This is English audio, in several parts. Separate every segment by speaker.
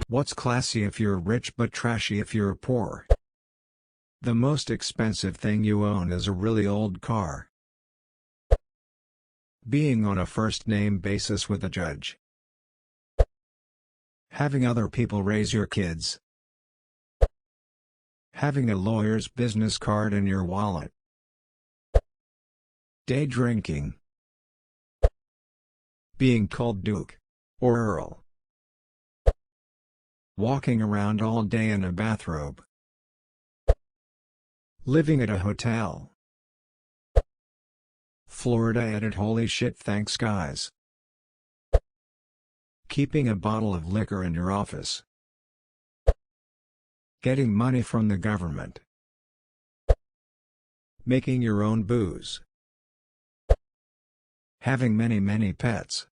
Speaker 1: What's classy if you're rich but trashy if you're poor? The most expensive thing you own is a really old car. Being on a first-name basis with a judge. Having other people raise your kids. Having a lawyer's business card in your wallet. Day drinking. Being called Duke or Earl. Walking around all day in a bathrobe. Living at a hotel. Florida edit holy shit thanks guys. Keeping a bottle of liquor in your office. Getting money from the government. Making your own booze. Having many pets.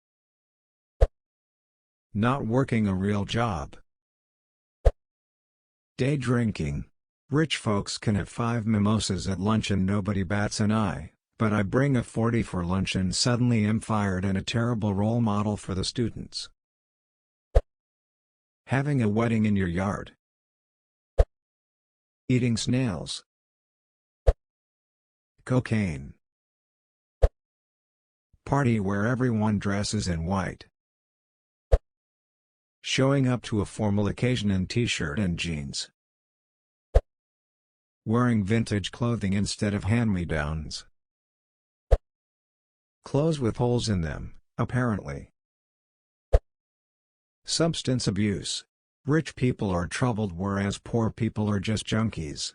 Speaker 1: Not working a real job. Day drinking. Rich folks can have 5 mimosas at lunch and nobody bats an eye, but I bring a 40 for lunch and suddenly am fired and a terrible role model for the students. Having a wedding in your yard. Eating snails. Cocaine. Party where everyone dresses in white. Showing up to a formal occasion in t-shirt and jeans. Wearing vintage clothing instead of hand-me-downs. Clothes with holes in them, apparently. Substance abuse. Rich people are troubled whereas poor people are just junkies.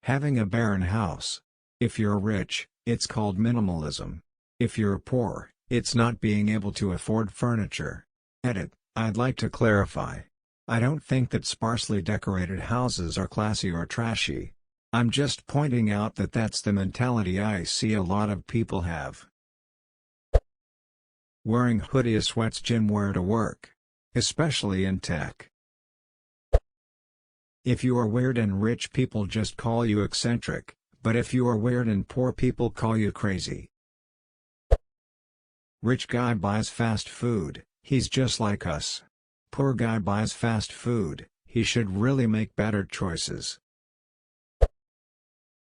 Speaker 1: Having a barren house. If you're rich, it's called minimalism. If you're poor, it's not being able to afford furniture. Edit: I'd like to clarify. I don't think that sparsely decorated houses are classy or trashy. I'm just pointing out that that's the mentality I see a lot of people have. Wearing hoodie sweats gym wear to work. Especially in tech. If you are weird and rich people just call you eccentric, but if you are weird and poor people call you crazy. Rich guy buys fast food, he's just like us. Poor guy buys fast food, he should really make better choices.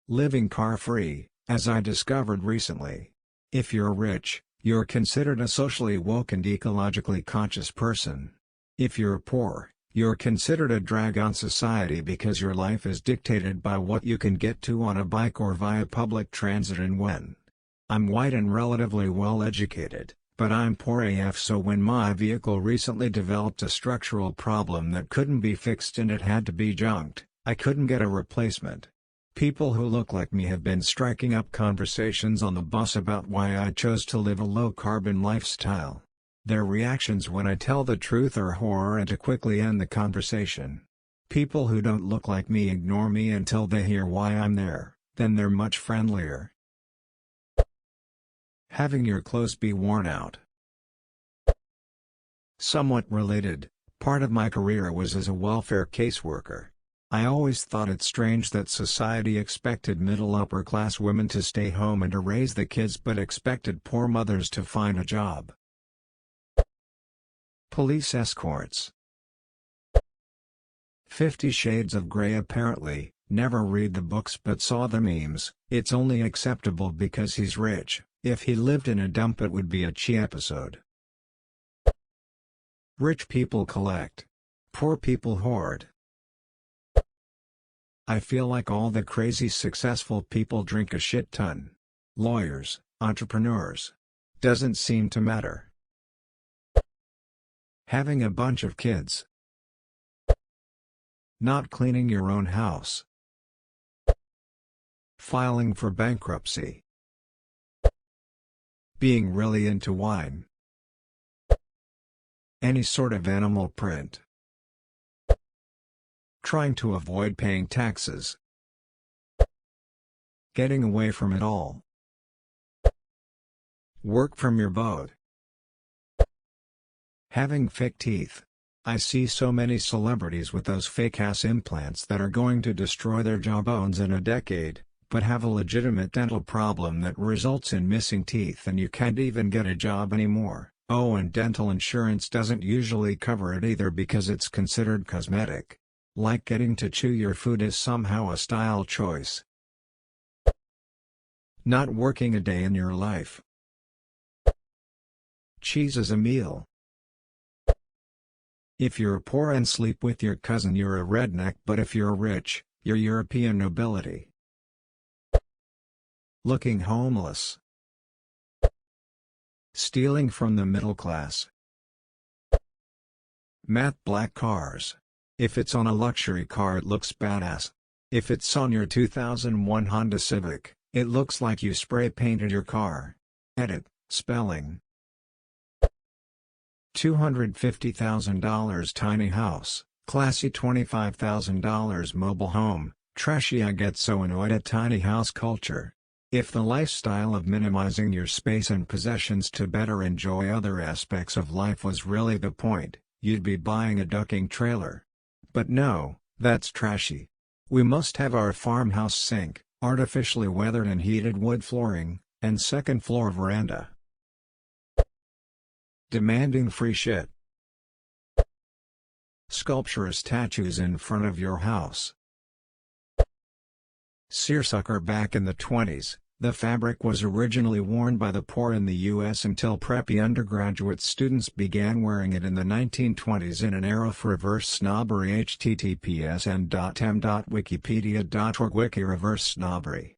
Speaker 1: Living car-free, as I discovered recently. If you're rich, you're considered a socially woke and ecologically conscious person. If you're poor, you're considered a drag on society because your life is dictated by what you can get to on a bike or via public transit and when. I'm white and relatively well educated, but I'm poor AF, so when my vehicle recently developed a structural problem that couldn't be fixed and it had to be junked, I couldn't get a replacement. People who look like me have been striking up conversations on the bus about why I chose to live a low-carbon lifestyle. Their reactions when I tell the truth are horror and to quickly end the conversation. People who don't look like me ignore me until they hear why I'm there, then they're much friendlier. Having your clothes be worn out. Somewhat related, part of my career was as a welfare caseworker. I always thought it strange that society expected middle-upper-class women to stay home and to raise the kids but expected poor mothers to find a job. Police escorts. 50 Shades of Grey apparently, never read the books but saw the memes. It's only acceptable because he's rich. If he lived in a dump it would be a Chi episode. Rich people collect. Poor people hoard. I feel like all the crazy successful people drink a shit ton. Lawyers, entrepreneurs. Doesn't seem to matter. Having a bunch of kids. Not cleaning your own house. Filing for bankruptcy. Being really into wine. Any sort of animal print. Trying to avoid paying taxes. Getting away from it all. Work from your boat. Having fake teeth. I see so many celebrities with those fake-ass implants that are going to destroy their jawbones in a decade, but have a legitimate dental problem that results in missing teeth and you can't even get a job anymore. Oh, and dental insurance doesn't usually cover it either because it's considered cosmetic. Like getting to chew your food is somehow a style choice. Not working a day in your life. Cheese is a meal. If you're poor and sleep with your cousin, you're a redneck, but if you're rich, you're European nobility. Looking homeless. Stealing from the middle class. Matte black cars. If it's on a luxury car, it looks badass. If it's on your 2001 Honda Civic, it looks like you spray painted your car. Edit, spelling. $250,000 tiny house, classy $25,000 mobile home, trashy. I get so annoyed at tiny house culture. If the lifestyle of minimizing your space and possessions to better enjoy other aspects of life was really the point, you'd be buying a ducking trailer. But no, that's trashy. We must have our farmhouse sink, artificially weathered and heated wood flooring, and second floor veranda. Demanding free shit. Sculpture statues in front of your house. Seersucker. Back in the 20s, the fabric was originally worn by the poor in the US until preppy undergraduate students began wearing it in the 1920s in an era of reverse snobbery. https://n.m.wikipedia.org Wiki reverse snobbery.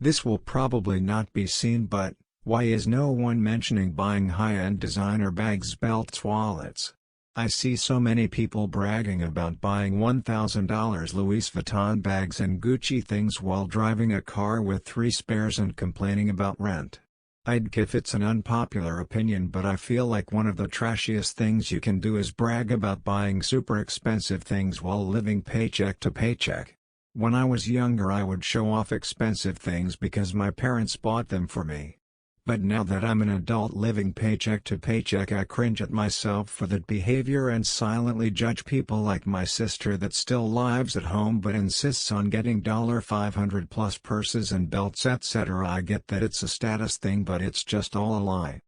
Speaker 1: This will probably not be seen, but why is no one mentioning buying high-end designer bags, belts, wallets? I see so many people bragging about buying $1,000 Louis Vuitton bags and Gucci things while driving a car with 3 spares and complaining about rent. I'd if it's an unpopular opinion, but I feel like one of the trashiest things you can do is brag about buying super expensive things while living paycheck to paycheck. When I was younger, I would show off expensive things because my parents bought them for me. But now that I'm an adult living paycheck to paycheck, I cringe at myself for that behavior and silently judge people like my sister that still lives at home but insists on getting $500 plus purses and belts, etc. I get that it's a status thing, but it's just all a lie.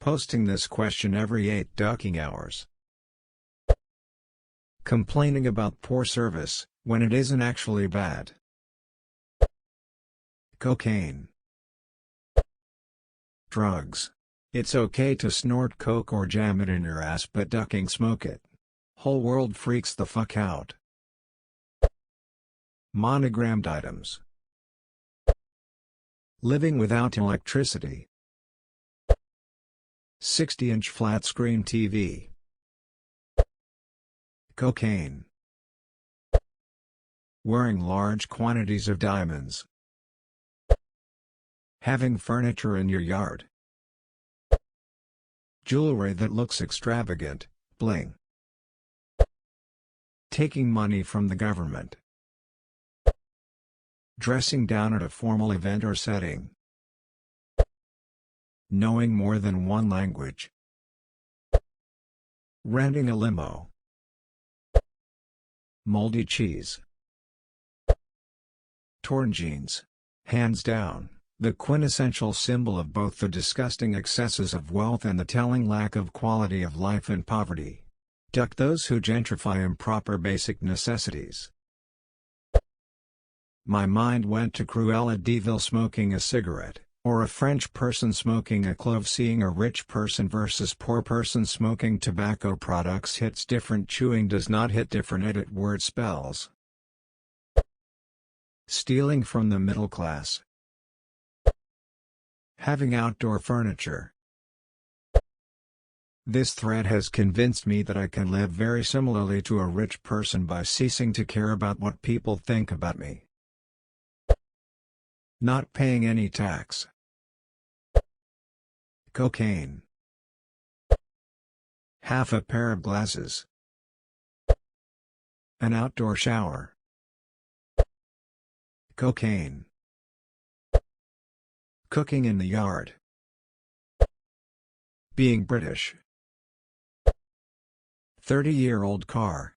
Speaker 1: Posting this question every 8 ducking hours. Complaining about poor service, when it isn't actually bad. Cocaine. Drugs. It's okay to snort coke or jam it in your ass, but ducking smoke it. Whole world freaks the fuck out. Monogrammed items. Living without electricity. 60-inch flat screen TV. Cocaine. Wearing large quantities of diamonds. Having furniture in your yard. Jewelry that looks extravagant, bling. Taking money from the government. Dressing down at a formal event or setting. Knowing more than one language. Renting a limo. Moldy cheese. Torn jeans. Hands down, the quintessential symbol of both the disgusting excesses of wealth and the telling lack of quality of life in poverty. Duck those who gentrify improper basic necessities. My mind went to Cruella de Vil smoking a cigarette, or a French person smoking a clove. Seeing a rich person versus poor person smoking tobacco products hits different. Chewing does not hit different. Edit word spells. Stealing from the middle class. Having outdoor furniture. This thread has convinced me that I can live very similarly to a rich person by ceasing to care about what people think about me. Not paying any tax. Cocaine. Half a pair of glasses. An outdoor shower. Cocaine. Cooking in the yard. Being British. 30-year-old car.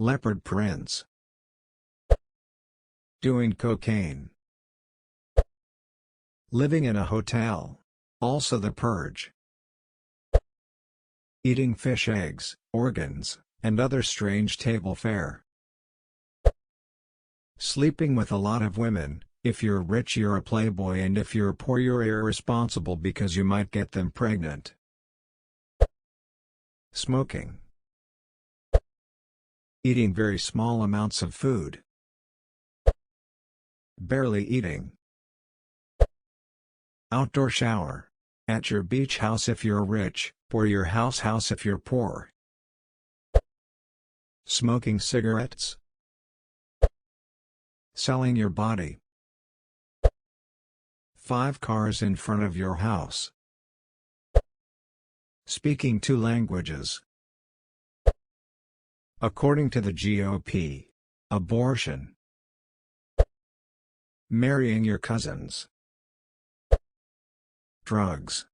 Speaker 1: Leopard prints. Doing cocaine. Living in a hotel. Also The Purge. Eating fish eggs, organs, and other strange table fare. Sleeping with a lot of women. If you're rich you're a playboy, and if you're poor you're irresponsible because you might get them pregnant. Smoking. Eating very small amounts of food. Barely eating. Outdoor shower. At your beach house if you're rich, or your house if you're poor. Smoking cigarettes. Selling your body. 5 cars in front of your house. Speaking 2 languages. According to the GOP. Abortion. Marrying your cousins. Drugs.